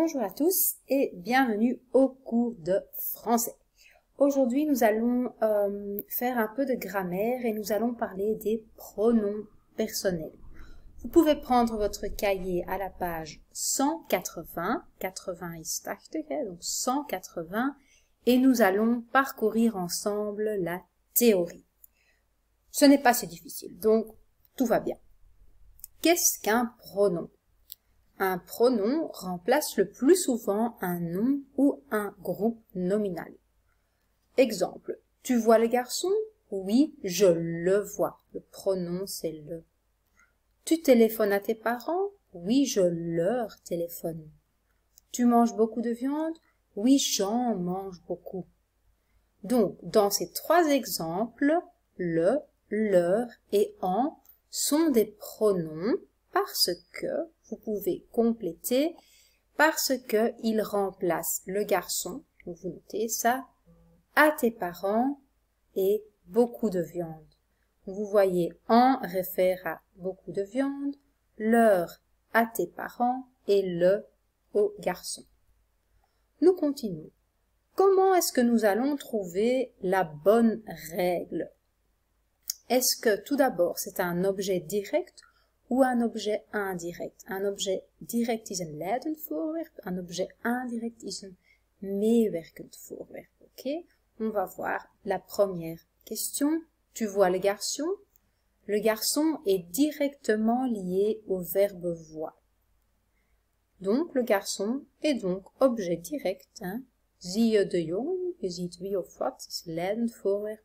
Bonjour à tous et bienvenue au cours de français. Aujourd'hui, nous allons faire un peu de grammaire et nous allons parler des pronoms personnels. Vous pouvez prendre votre cahier à la page 180, 80 is 80, donc 180, et nous allons parcourir ensemble la théorie. Ce n'est pas si difficile, donc tout va bien. Qu'est-ce qu'un pronom? Un pronom remplace le plus souvent un nom ou un groupe nominal. Exemple, tu vois le garçon? Oui, je le vois. Le pronom, c'est le. Tu téléphones à tes parents? Oui, je leur téléphone. Tu manges beaucoup de viande? Oui, j'en mange beaucoup. Donc, dans ces trois exemples, le, leur et en sont des pronoms parce que, vous pouvez compléter, parce que ils remplacent le garçon, donc vous notez ça, à tes parents et beaucoup de viande. Vous voyez, en réfère à beaucoup de viande, leur à tes parents et le au garçon. Nous continuons. Comment est-ce que nous allons trouver la bonne règle? Est-ce que tout d'abord c'est un objet direct ou un objet indirect? Un objet direct is een leidend voorwerp, un objet indirect is een meewerkend voorwerp. Ok? On va voir la première question. Tu vois le garçon? Le garçon est directement lié au verbe voir. Donc le garçon est donc objet direct. Hein? Zie je de jongen, je ziet wie of wat, is leidend voorwerp,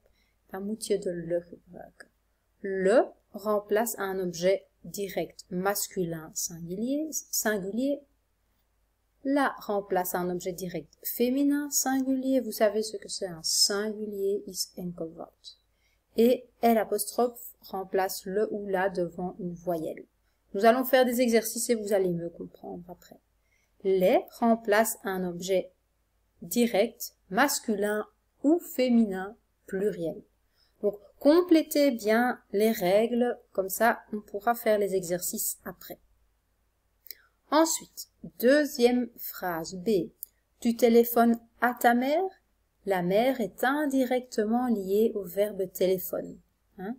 dan moet je de le gebruiken. Le remplace un objet direct masculin singulier. La remplace un objet direct féminin singulier. Vous savez ce que c'est un singulier, is enkelvoud. Et L' remplace le ou la devant une voyelle. Nous allons faire des exercices et vous allez mieux comprendre après. Les remplace un objet direct masculin ou féminin pluriel. Donc, complétez bien les règles, comme ça, on pourra faire les exercices après. Ensuite, deuxième phrase B. Tu téléphones à ta mère? La mère est indirectement liée au verbe téléphone. Hein?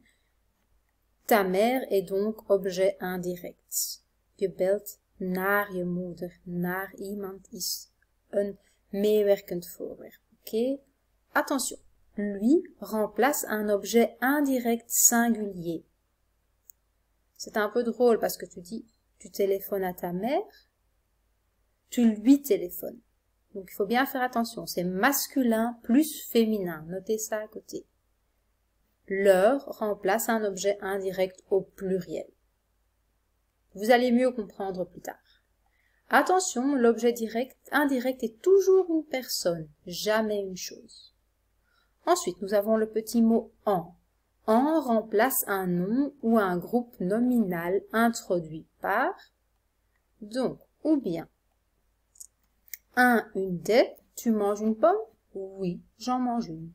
Ta mère est donc objet indirect. Je belt naar je moeder. Naar iemand is een meewerkend voorwerp. Ok? Attention. Lui remplace un objet indirect singulier. C'est un peu drôle parce que tu dis, tu téléphones à ta mère, tu lui téléphones. Donc il faut bien faire attention, c'est masculin plus féminin, notez ça à côté. Leur remplace un objet indirect au pluriel. Vous allez mieux comprendre plus tard. Attention, l'objet indirect est toujours une personne, jamais une chose. Ensuite, nous avons le petit mot « en ». « En » remplace un nom ou un groupe nominal introduit par. Donc, ou bien, une des, tu manges une pomme? Oui, j'en mange une.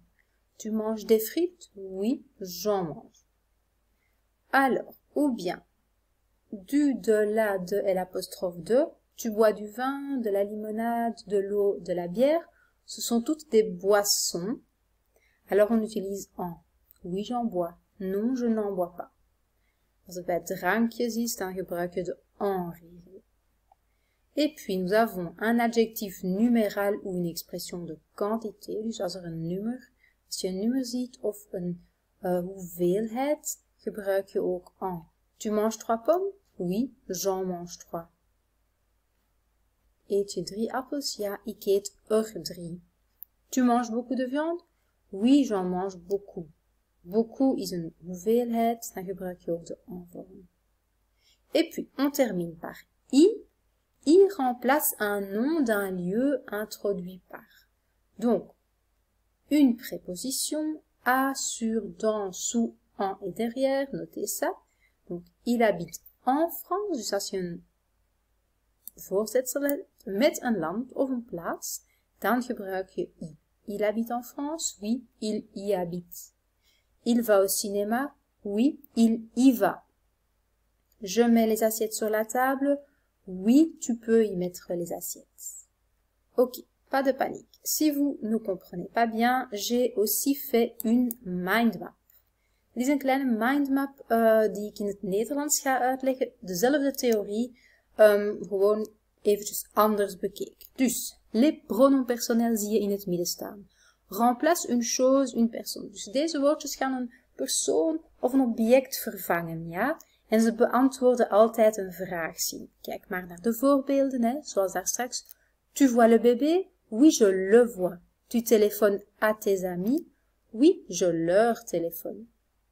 Tu manges des frites? Oui, j'en mange. Alors, ou bien, du, de, la, de, L', de, tu bois du vin, de la limonade, de l'eau, de la bière. Ce sont toutes des boissons. Alors on utilise en. Oui, j'en bois. Non, je n'en bois pas. Als het bij drankjes is, dan gebruik je de en-regel. Et puis, nous avons un adjectif numéral ou une expression de quantité. Dus als een nummer ziet of een hoeveelheid, gebruik je ook en. Tu manges 3 pommes? Oui, j'en mange 3. Eet je 3 appels? Ja, ik eet 3. Tu manges beaucoup de viande? Oui, j'en mange beaucoup. Beaucoup is een hoeveelheid, dan gebruik je ook de en-vorm. Et puis, on termine par i. I remplace un nom d'un lieu introduit par. Donc, une préposition, à, sur, dans, sous, en et derrière, notez ça. Donc, il habite en France, dus als je een voorzetsel hebt met een land of een plaats, dan gebruik je i. Il habite en France? Oui, il y habite. Il va au cinéma? Oui, il y va. Je mets les assiettes sur la table? Oui, tu peux y mettre les assiettes. Ok, pas de panique. Si vous ne comprenez pas bien, j'ai aussi fait une mindmap. Dit is een kleine mindmap die ik in het Nederlands ga uitleggen. Dezelfde theorie, gewoon eventjes anders bekeken. Dus, les pronoms personnels zie je in het midden staan. Remplace une chose, une personne. Dus deze woordjes gaan een persoon of een object vervangen, ja? En ze beantwoorden altijd een vraagzin. Kijk maar naar de voorbeelden, hè? Zoals daar straks. Tu vois le bébé? Oui, je le vois. Tu téléphones à tes amis? Oui, je leur téléphone.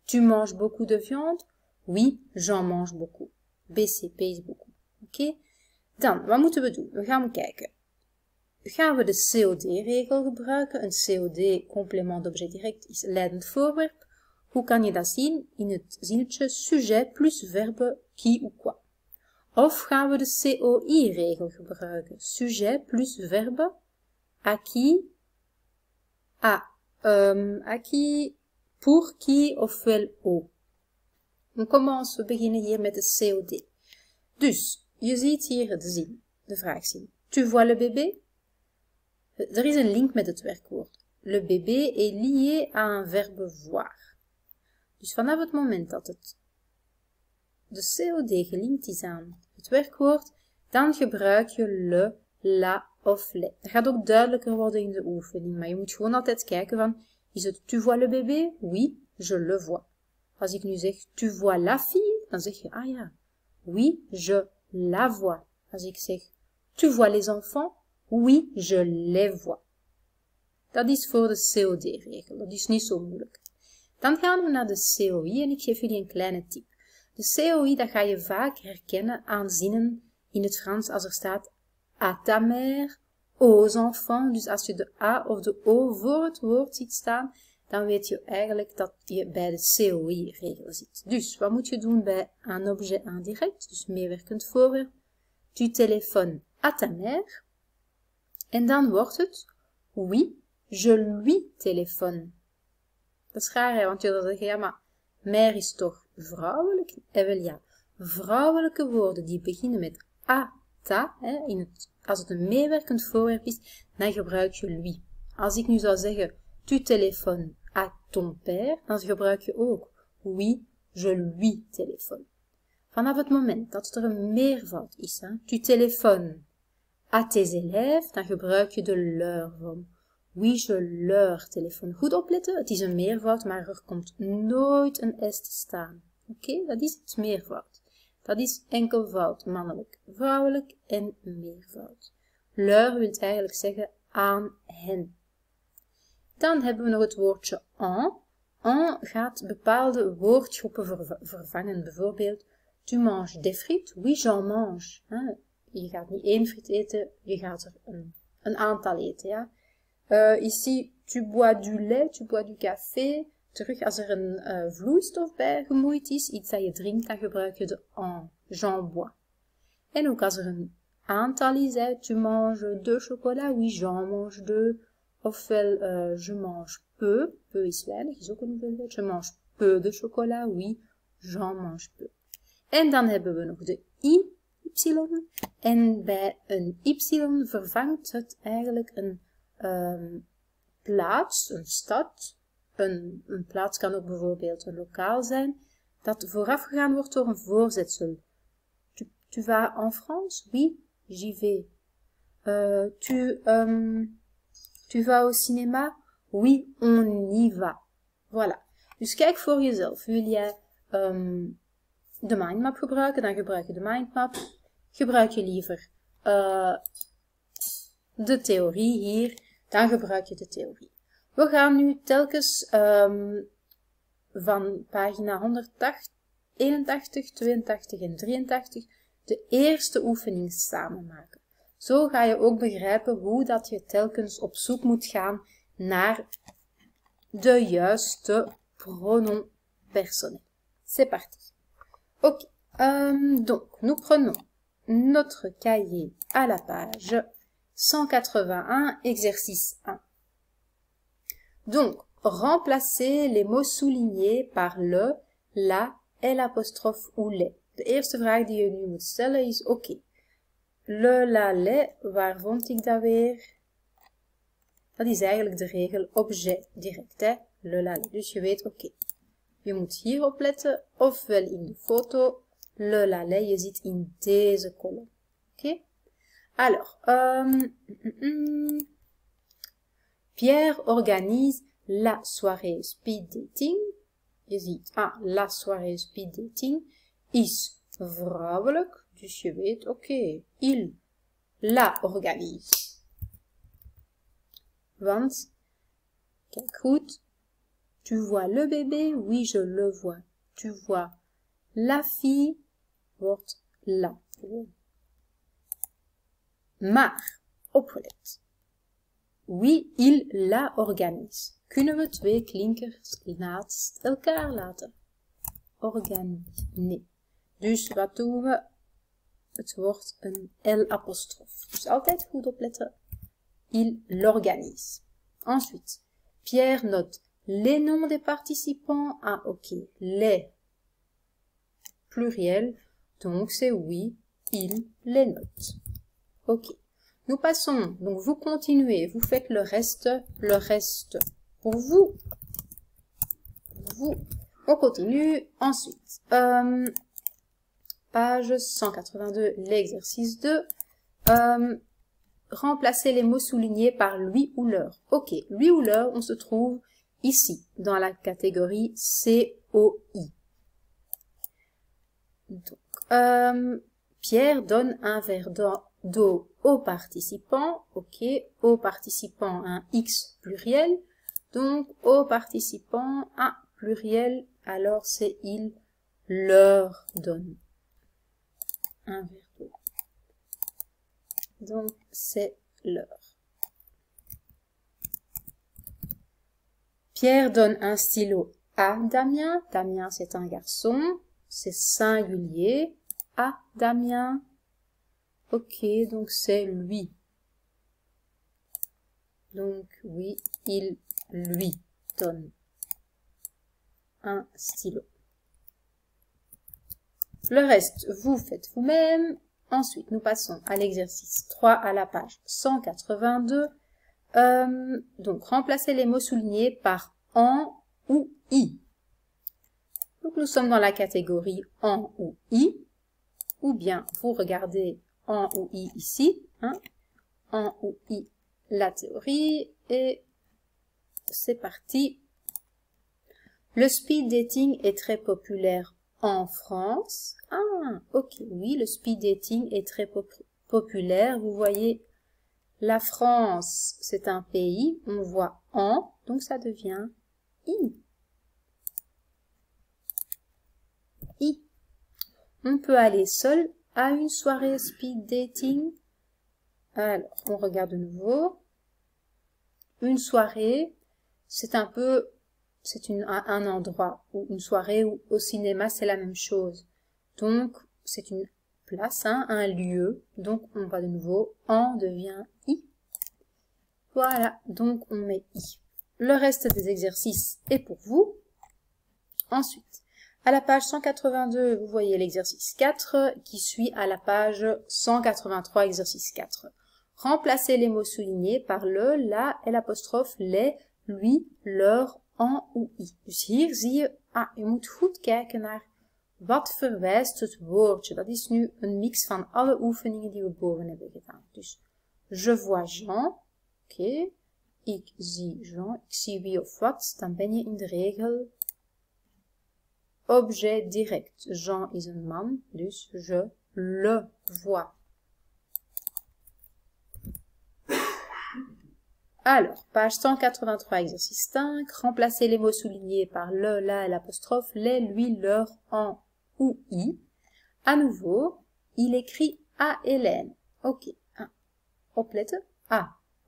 Tu manges beaucoup de viande? Oui, j'en mange beaucoup. BCP is beaucoup. Oké? Dan, wat moeten we doen? We gaan kijken. Gaan we de COD-regel gebruiken? Een COD, complément d'objet direct, is leidend voorwerp. Hoe kan je dat zien? In het zinnetje sujet plus verbe qui ou quoi. Of gaan we de COI-regel gebruiken? Sujet plus verbe à qui, pour qui ofwel au. On commence, we beginnen hier met de COD. Dus, je ziet hier de zin, de vraagzin. Tu vois le bébé? Er is een link met het werkwoord. Le bébé est lié à un verbe voir. Dus vanaf het moment dat de COD gelinkt is aan het werkwoord, dan gebruik je le, la of les. Dat gaat ook duidelijker worden in de oefening, maar je moet gewoon altijd kijken van, is het tu vois le bébé? Oui, je le vois. Als ik nu zeg tu vois la fille, dan zeg je, ah ja, oui, je la vois. Als ik zeg tu vois les enfants? Oui, je les vois. Dat is voor de COD-regel, dat is niet zo moeilijk. Dan gaan we naar de COI en ik geef jullie een kleine tip. De COI, dat ga je vaak herkennen aan zinnen in het Frans als er staat à ta mère, aux enfants. Dus als je de A of de O voor het woord ziet staan, dan weet je eigenlijk dat je bij de COI-regel zit. Dus, wat moet je doen bij un objet indirect, dus meewerkend voorwerp? Tu téléphones à ta mère. En dan wordt het, oui, je lui téléphone. Dat is raar, hè, want je zou zeggen, ja, maar mère is toch vrouwelijk? Wel ja, vrouwelijke woorden die beginnen met a, ta, hè, als het een meewerkend voorwerp is, dan gebruik je lui. Als ik nu zou zeggen, tu téléphones à ton père, dan gebruik je ook, oui, je lui téléphone. Vanaf het moment dat er een meervoud is, hè, tu téléphones à tes élèves, dan gebruik je de leur vorm. Oui, je leur téléphone. Goed opletten, het is een meervoud, maar er komt nooit een S te staan. Oké, dat is het meervoud. Dat is enkelvoud, mannelijk, vrouwelijk en meervoud. Leur wil eigenlijk zeggen aan hen. Dan hebben we nog het woordje en. En gaat bepaalde woordgroepen vervangen. Bijvoorbeeld, tu manges des frites? Oui, j'en mange. Je gaat niet één friet eten, je gaat er een aantal eten, ja. Ici, tu bois du lait, tu bois du café. Terug, als er een vloeistof bij gemoeid is, iets dat je drinkt, dan gebruik je de en. J'en bois. En ook als er een aantal is, hè, tu manges 2 chocolat, oui, j'en mange 2. Ofwel, je mange peu. Peu is weinig, is ook een hoeveelheid. Je mange peu de chocolat, oui, j'en mange peu. En dan hebben we nog de y. En bij een y vervangt het eigenlijk een plaats, een stad. Een plaats kan ook bijvoorbeeld een lokaal zijn, dat voorafgegaan wordt door een voorzetsel. Tu vas en France? Oui, j'y vais. Tu vas au cinéma? Oui, on y va. Voilà. Dus kijk voor jezelf. Wil jij de mindmap gebruiken, dan gebruik je de mindmap. Gebruik je liever de theorie hier, dan gebruik je de theorie. We gaan nu telkens van pagina 181, 82 en 83 de eerste oefening samen maken. Zo ga je ook begrijpen hoe dat je telkens op zoek moet gaan naar de juiste pronom personnel. C'est parti. Ok. Donc, nous prenons notre cahier à la page 181, exercice 1. Donc, remplacez les mots soulignés par le, la, l'apostrophe ou les. De eerste vraag die je nu moet stellen is, oké. Le, la, les, waar vond ik dat weer? Dat is eigenlijk de regel objet direct, hè. Le la la. Dus je weet, oké. Je moet hier opletten, ofwel in de foto, le la la, je ziet in deze kolom. Oké? Alors, Pierre organise la soirée speed dating. Je ziet, la soirée speed dating is vrouwelijk. Dus je weet, oké, il la organise. Want, kijk goed, tu vois le bébé? Oui, je le vois. Tu vois la fille? Wordt la. Maar, opgelet. Oui, il la organise. Kunnen we twee klinkers naast elkaar laten? Organise. Nee. Dus wat doen we? Het wordt een L-apostrof. Dus altijd goed opletten. Il l'organise. Ensuite, Pierre note les noms des participants. Ok. Les. Pluriel. Donc, c'est oui, il les note. Ok. Nous passons. Donc, vous continuez. Vous faites le reste. Le reste pour vous. On continue. Ensuite, page 182, l'exercice 2. Remplacer les mots soulignés par lui ou leur. Ok, lui ou leur, on se trouve ici, dans la catégorie COI. Donc, Pierre donne un verre d'eau au participant. Ok, au participant, un X pluriel. Donc, au participant, un pluriel, alors c'est il leur donne un verre d'eau. Donc, c'est leur. Pierre donne un stylo à Damien. Damien, c'est un garçon. C'est singulier. À Damien. Ok, donc c'est lui. Donc, oui, il lui donne un stylo. Le reste, vous faites vous-même. Ensuite, nous passons à l'exercice 3 à la page 182. Donc, remplacez les mots soulignés par en ou i. Donc, nous sommes dans la catégorie en ou i. Ou bien, vous regardez en ou i ici. En ou i, la théorie. Et c'est parti. Le speed dating est très populaire en France. Ok, oui, le speed dating est très populaire. Vous voyez, la France, c'est un pays. On voit en, donc ça devient i. I. On peut aller seul à une soirée speed dating. Alors, on regarde de nouveau. Une soirée, c'est un peu, c'est un endroit, ou une soirée ou au cinéma, c'est la même chose. Donc, c'est une place, un lieu. Donc, on va de nouveau, en devient i. Voilà, donc on met i. Le reste des exercices est pour vous. Ensuite, à la page 182, vous voyez l'exercice 4 qui suit à la page 183, exercice 4. Remplacez les mots soulignés par le, la et l'apostrophe, les, lui, leur, en ou i. Dus hier zie je, je moet goed kijken naar wat verwijst het woordje. Dat is nu een mix van alle oefeningen die we boven hebben gedaan. Dus, je vois Jean. Oké. Ik zie Jean. Ik zie wie of wat. Dan ben je in de regel objet direct. Jean is een man. Dus, je le vois. Alors, page 183, exercice 5. Remplacez les mots soulignés par le, la et l'apostrophe, les, lui, leur, en ou i. À nouveau, il écrit à Hélène. Ok. Opletten.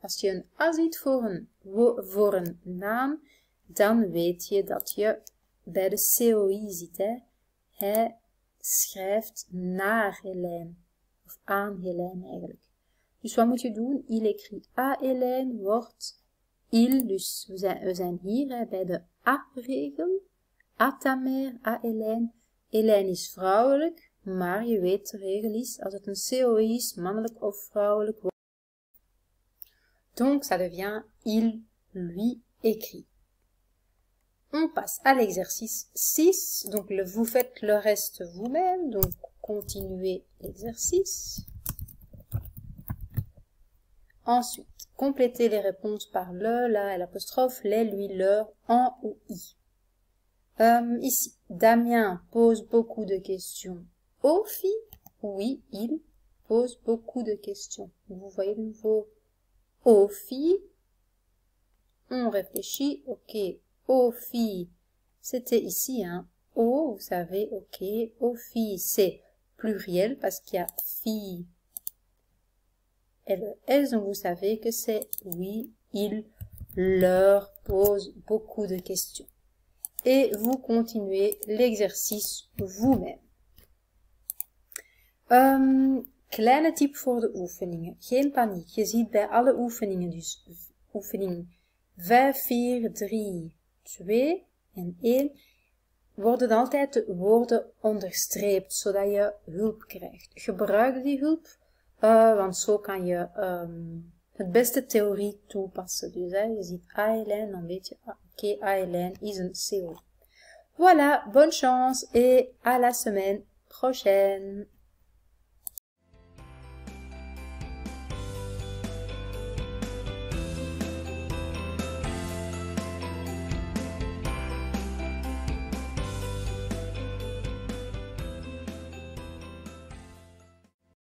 Als je een a ziet voor een naam, dan weet je dat je bij de COI zit. Hij schrijft naar Hélène. Of aan Hélène eigenlijk. Dus wat moet je doen? Il écrit à Hélène wordt il. Dus we zijn hier bij de a-regel. À ta mère, à Hélène. Hélène is vrouwelijk, maar je weet de regel is, als het een COI is, mannelijk of vrouwelijk. Donc, ça devient il, lui, écrit. On passe à l'exercice 6. Donc, vous faites le reste vous-même. Donc, continuez l'exercice. Ensuite, complétez les réponses par le, la et l'apostrophe, les, lui, leur, en ou i. Ici, Damien pose beaucoup de questions aux filles. Oui, il pose beaucoup de questions. Vous voyez de nouveau aux filles. On réfléchit, ok. Aux filles, c'était ici, hein. Aux, vous savez, ok. Aux filles, c'est pluriel parce qu'il y a filles et le S, donc vous savez que c'est oui, il leur pose beaucoup de questions. Et vous continuez l'exercice vous-même. Kleine tip voor de oefeningen. Geen paniek. Je ziet bij alle oefeningen, dus oefening 5, 4, 3, 2 en 1, worden altijd de woorden onderstreept, zodat je hulp krijgt. Gebruik die hulp, want zo kan je het beste theorie toepassen. Dus je ziet A-lijn, dan weet je, oké, A-lijn is een CO. Voilà, bonne chance et à la semaine prochaine.